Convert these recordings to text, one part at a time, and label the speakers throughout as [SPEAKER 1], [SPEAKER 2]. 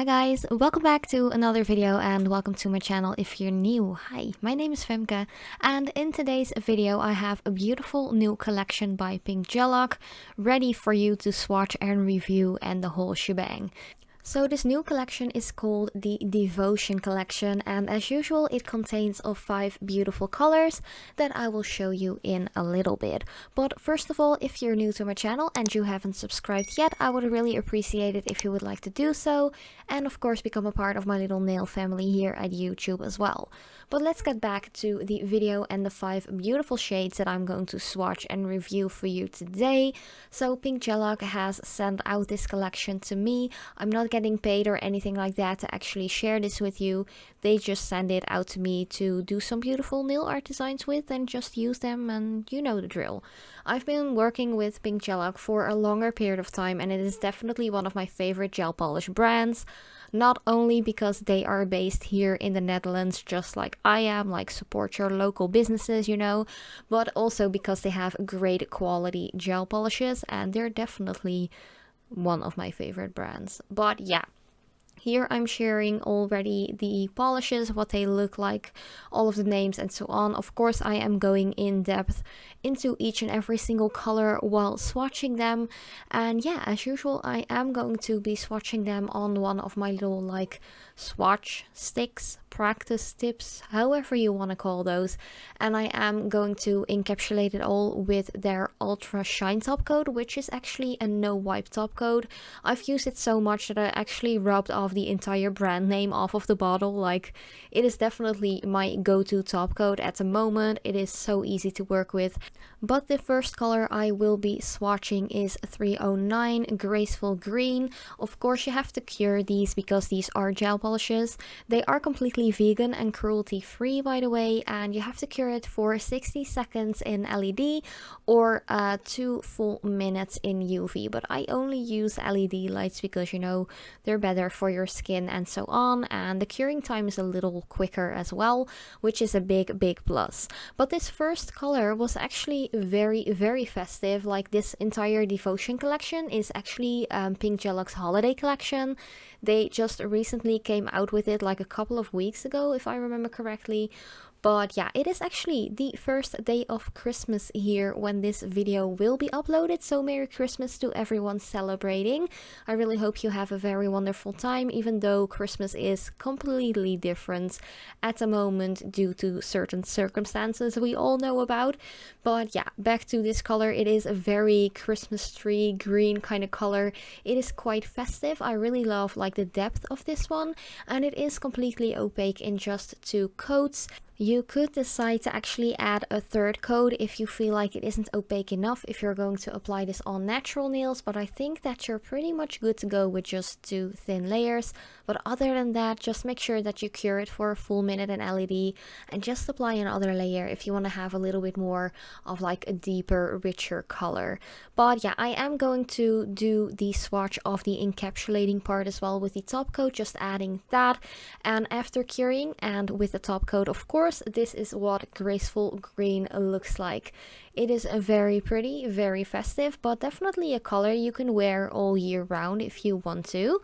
[SPEAKER 1] Hi guys, welcome back to another video and welcome to my channel if you're new. Hi, my name is Femke and in today's video I have a beautiful new collection by Pink Gellac ready for you to swatch and review and the whole shebang. So this new collection is called the Devotion collection, and as usual it contains of 5 beautiful colors that I will show you in a little bit. But first of all, if you're new to my channel and you haven't subscribed yet, I would really appreciate it if you would like to do so, and of course become a part of my little nail family here at YouTube as well. But let's get back to the video and the 5 beautiful shades that I'm going to swatch and review for you today. So Pink Gellac has sent out this collection to me. I'm not getting paid or anything like that to actually share this with you. They just send it out to me to do some beautiful nail art designs with and just use them, and you know the drill. I've been working with Pink Gellac for a longer period of time and it is definitely one of my favorite gel polish brands. Not only because they are based here in the Netherlands just like I am, like support your local businesses, you know, but also because they have great quality gel polishes and they're definitely one of my favorite brands. But yeah, here I'm sharing already the polishes, what they look like, all of the names and so on. Of course I am going in depth into each and every single color while swatching them, and yeah, as usual I am going to be swatching them on one of my little like swatch sticks, practice tips, however you want to call those, and I am going to encapsulate it all with their ultra shine top coat, which is actually a no wipe top coat. I've used it so much that I actually rubbed off the entire brand name off of the bottle. Like, it is definitely my go-to top coat at the moment. It is so easy to work with. But the first color I will be swatching is 309 Graceful Green. Of course you have to cure these because these are gel polishes. They are completely vegan and cruelty free, by the way, and you have to cure it for 60 seconds in LED or 2 full minutes in UV. But I only use LED lights because, you know, they're better for your skin and so on, and the curing time is a little quicker as well, which is a big plus. But this first color was actually very festive. Like, this entire Devotion collection is actually Pink Gellac's holiday collection. They just recently came out with it like a couple of weeks ago, if I remember correctly. But yeah, it is actually the first day of Christmas here when this video will be uploaded. So Merry Christmas to everyone celebrating. I really hope you have a very wonderful time, even though Christmas is completely different at the moment due to certain circumstances we all know about. But yeah, back to this color. It is a very Christmas tree green kind of color. It is quite festive. I really love like the depth of this one, and it is completely opaque in just 2 coats. You could decide to actually add a third coat if you feel like it isn't opaque enough if you're going to apply this on natural nails, but I think that you're pretty much good to go with just 2 thin layers. But other than that, just make sure that you cure it for a full minute in LED and just apply another layer if you want to have a little bit more of like a deeper, richer color. But yeah, I am going to do the swatch of the encapsulating part as well with the top coat, just adding that, and after curing and with the top coat, of course, this is what Graceful Green looks like. It is a very pretty, very festive, but definitely a color you can wear all year round if you want to.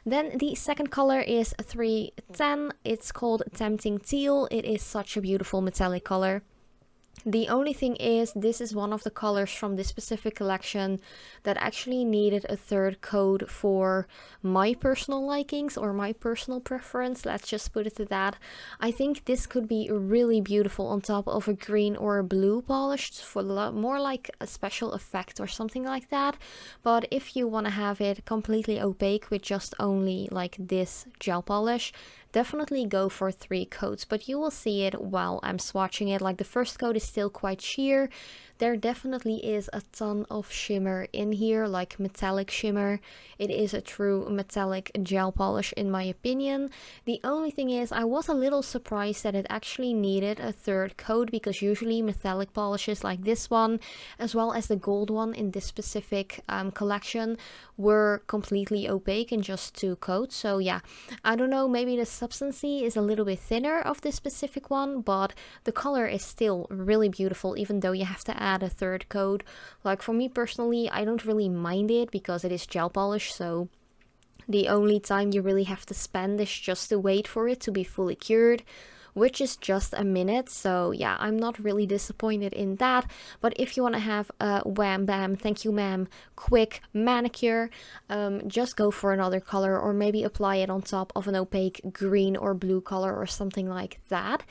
[SPEAKER 1] Then the second color is 310. It's called Tempting Teal. It is such a beautiful metallic color. The only thing is, this is one of the colors from this specific collection that actually needed a third coat for my personal likings or my personal preference. Let's just put it to that. I think this could be really beautiful on top of a green or a blue polish for more like a special effect or something like that. But if you want to have it completely opaque with just only like this gel polish, definitely go for 3 coats, but you will see it while I'm swatching it. Like, the first coat is still quite sheer. There definitely is a ton of shimmer in here, like metallic shimmer. It is a true metallic gel polish in my opinion. The only thing is, I was a little surprised that it actually needed a third coat, because usually metallic polishes like this one, as well as the gold one in this specific collection, were completely opaque in just 2 coats. So yeah, I don't know, maybe the substancy is a little bit thinner of this specific one, but the color is still really beautiful, even though you have to add a third coat. Like, for me personally, I don't really mind it because it is gel polish, so The only time you really have to spend is just to wait for it to be fully cured, which is just a minute. So yeah, I'm not really disappointed in that. But if you want to have a wham bam, thank you ma'am, quick manicure, just go for another color, or maybe apply it on top of an opaque green or blue color or something like that.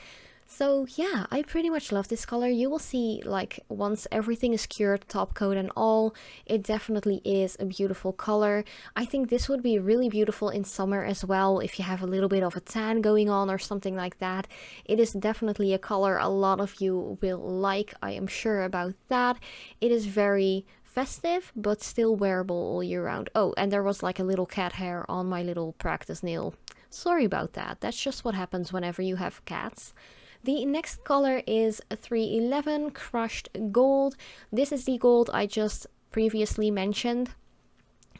[SPEAKER 1] So yeah, I pretty much love this color. You will see, like, once everything is cured, top coat and all, it definitely is a beautiful color. I think this would be really beautiful in summer as well, if you have a little bit of a tan going on or something like that. It is definitely a color a lot of you will like, I am sure about that. It is very festive, but still wearable all year round. Oh, and there was like a little cat hair on my little practice nail. Sorry about that. That's just what happens whenever you have cats. The next color is 311 Crushed Gold. This is the gold I just previously mentioned.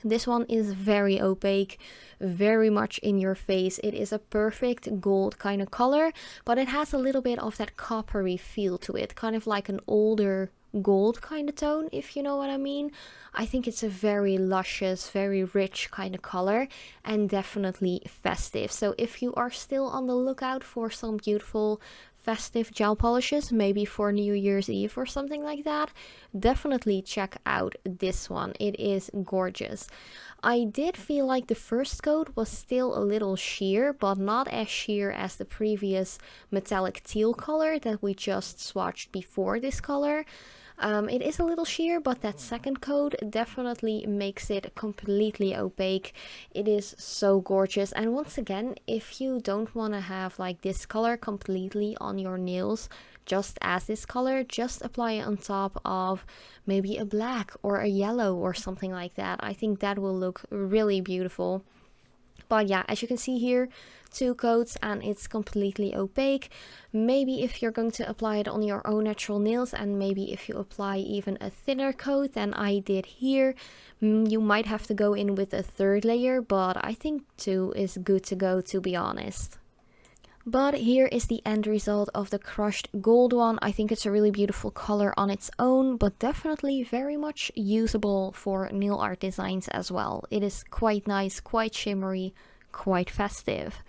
[SPEAKER 1] This one is very opaque, very much in your face. It is a perfect gold kind of color, but it has a little bit of that coppery feel to it, kind of like an older gold kind of tone, if you know what I mean. I think it's a very luscious, very rich kind of color, and definitely festive. So if you are still on the lookout for some beautiful festive gel polishes, maybe for New Year's Eve or something like that, definitely check out this one. It is gorgeous. I did feel like the first coat was still a little sheer, but not as sheer as the previous metallic teal color that we just swatched before this color. It is a little sheer, but that second coat definitely makes it completely opaque. It is so gorgeous. And once again, if you don't want to have like this color completely on your nails, just as this color, just apply it on top of maybe a black or a yellow or something like that. I think that will look really beautiful. But yeah, as you can see here, 2 coats and it's completely opaque. Maybe if you're going to apply it on your own natural nails, and maybe if you apply even a thinner coat than I did here, you might have to go in with a 3rd layer, but I think 2 is good to go, to be honest. But here is the end result of the crushed gold one. I think it's a really beautiful color on its own, but definitely very much usable for nail art designs as well. It is quite nice, quite shimmery, quite festive.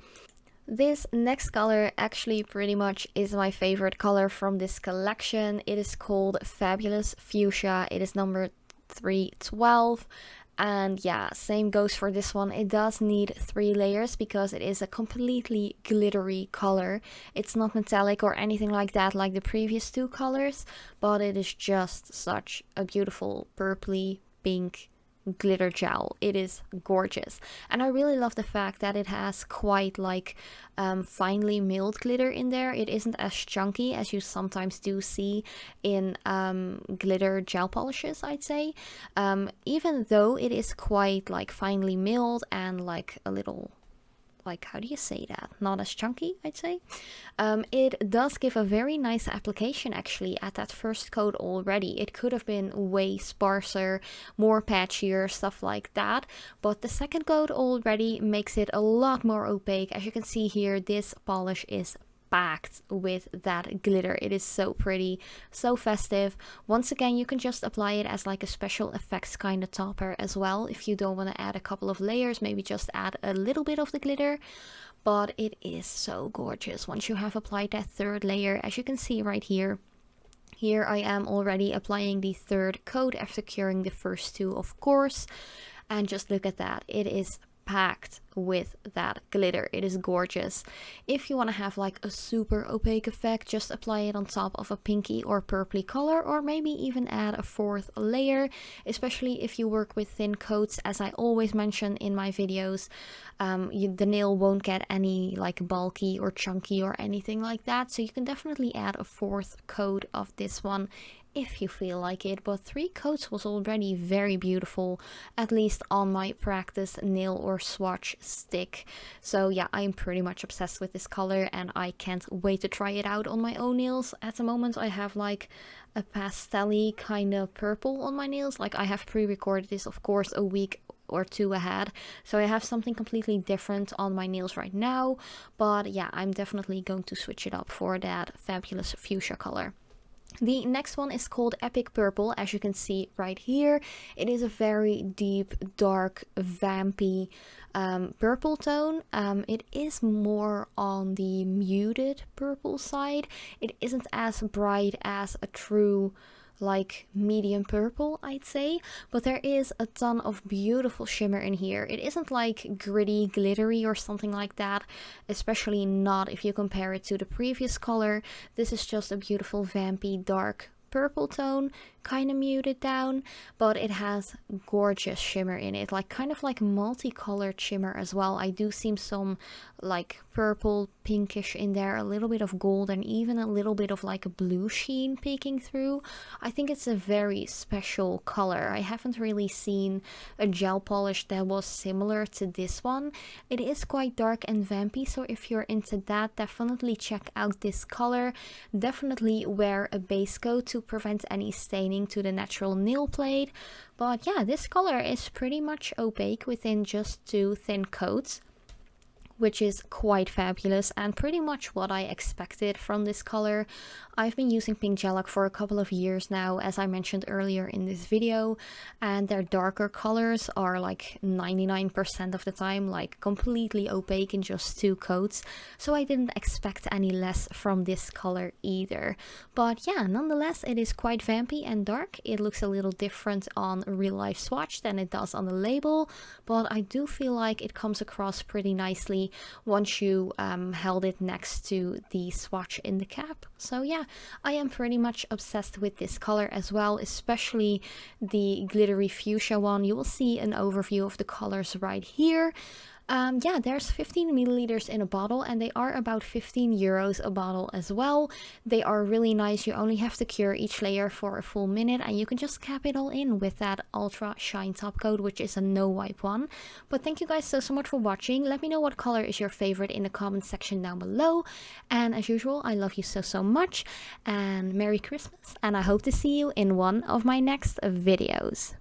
[SPEAKER 1] This next color actually pretty much is my favorite color from this collection. It is called Fabulous Fuchsia. It is number 312. And yeah, same goes for this one. It does need 3 layers because it is a completely glittery color. It's not metallic or anything like that like the previous 2 colors, but it is just such a beautiful purpley pink glitter gel. It is gorgeous, and I really love the fact that it has quite like finely milled glitter in there. It isn't as chunky as you sometimes do see in glitter gel polishes, I'd say, even though it is quite like finely milled and like a little, like, how do you say that? Not as chunky, I'd say. It does give a very nice application actually at that first coat already. It could have been way sparser, more patchier, stuff like that. But the second coat already makes it a lot more opaque. As you can see here, this polish is packed with that glitter. It is so pretty, so festive. Once again, you can just apply it as like a special effects kind of topper as well. If you don't want to add a couple of layers, maybe just add a little bit of the glitter. But it is so gorgeous once you have applied that 3rd layer. As you can see right here, I am already applying the 3rd coat after curing the first 2, of course. And just look at that. It is packed with that glitter. It is gorgeous. If you want to have like a super opaque effect, just apply it on top of a pinky or purpley color, or maybe even add a 4th layer, especially if you work with thin coats. As I always mention in my videos, the nail won't get any like bulky or chunky or anything like that, so you can definitely add a 4th coat of this one if you feel like it. But 3 coats was already very beautiful, at least on my practice nail or swatch stick. So yeah, I'm pretty much obsessed with this color, and I can't wait to try it out on my own nails. At the moment I have like a pastel-y kind of purple on my nails. Like, I have pre-recorded this, of course, a week or 2 ahead, so I have something completely different on my nails right now. But yeah, I'm definitely going to switch it up for that fabulous fuchsia color. The next one is called Epic Purple, as you can see right here. It is a very deep, dark, vampy purple tone. It is more on the muted purple side. It isn't as bright as a true like medium purple, I'd say, but there is a ton of beautiful shimmer in here. It isn't like gritty, glittery or something like that, especially not if you compare it to the previous color. This is just a beautiful vampy dark purple tone, kind of muted down, but it has gorgeous shimmer in it, like kind of like multicolored shimmer as well. I do see some like purple, pinkish in there, a little bit of gold, and even a little bit of like a blue sheen peeking through. I think it's a very special color. I haven't really seen a gel polish that was similar to this one. It is quite dark and vampy, so if you're into that, definitely check out this color. Definitely wear a base coat to prevent any staining to the natural nail plate. But yeah, this color is pretty much opaque within just 2 thin coats, which is quite fabulous and pretty much what I expected from this color. I've been using Pink Gellac for a couple of years now, as I mentioned earlier in this video, and their darker colors are like 99% of the time like completely opaque in just 2 coats, so I didn't expect any less from this color either. But yeah, nonetheless, it is quite vampy and dark. It looks a little different on a real life swatch than it does on the label, but I do feel like it comes across pretty nicely once you held it next to the swatch in the cap. So yeah, I am pretty much obsessed with this color as well, especially the glittery fuchsia one. You will see an overview of the colors right here. Yeah, there's 15 milliliters in a bottle, and they are about 15 euros a bottle as well. They are really nice. You only have to cure each layer for a full minute, and you can just cap it all in with that ultra shine top coat, which is a no wipe one. But thank you guys so much for watching. Let me know what color is your favorite in the comment section down below, and as usual, I love you so much, and Merry Christmas, and I hope to see you in one of my next videos.